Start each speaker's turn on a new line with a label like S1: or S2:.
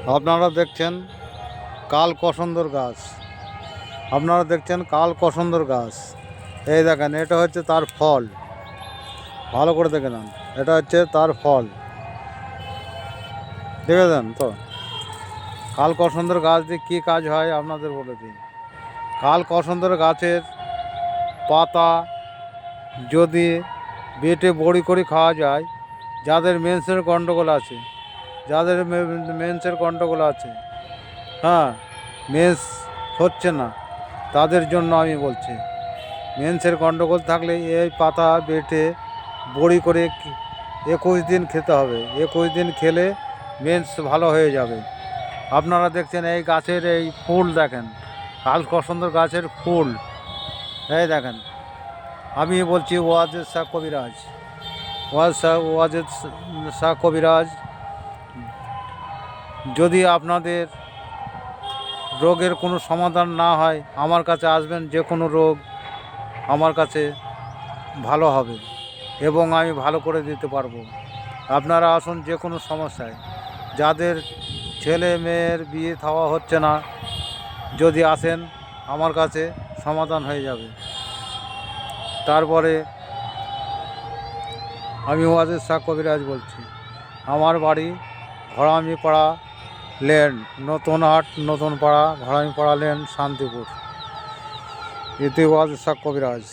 S1: আপনারা দেখছেন কাল কসন্দর গাছ। আপনারা দেখছেন কাল কসন্দর গাছ। এই দেখেন, এটা হচ্ছে তার ফল। ভালো করে দেখে নেন, এটা হচ্ছে তার ফল। দেখেছেন তো? কাল কসন্দর গাছ দিয়ে কী কাজ হয় আপনাদের বলে দিই। কাল কসন্দর গাছের পাতা যদি বেটে বড়ি করে খাওয়া যায়, যাদের মেন্সের গণ্ডগোল আছে, যাদের মেন্সের গণ্ডগোল আছে, হ্যাঁ, মেন্স হচ্ছে না, তাদের জন্য আমি বলছি। মেন্সের গণ্ডগোল থাকলে এই পাতা বেটে বড়ি করে 21 দিন খেতে হবে। 21 দিন খেলে মেন্স ভালো হয়ে যাবে। আপনারা দেখছেন এই গাছের এই ফুল দেখেন, কাল কসন্দর গাছের ফুল। এই দেখেন, আমি বলছি ওয়াজেদ শাহ কবিরাজ, ওয়াজেদ শাহ কবিরাজ। যদি আপনাদের রোগের কোনো সমাধান না হয়, আমার কাছে আসবেন, যে কোনো রোগ আমার কাছে ভালো হবে এবং আমি ভালো করে দিতে পারবো। আপনারা আসুন, যে কোনো সমস্যায়, যাদের ছেলে মেয়ের বিয়ে থাওয়া হচ্ছে না, যদি আসেন আমার কাছে, সমাধান হয়ে যাবে। তারপরে আমি ওয়াজেদ শাহ কবিরাজ বলছি। আমার বাড়ি ঘরামিপাড়া লেন, নতুন হাট, নতুন পাড়া, ঘরামিপাড়া লেন, শান্তিপুর। এতে ওয়াজেদ শাহ কবিরাজ।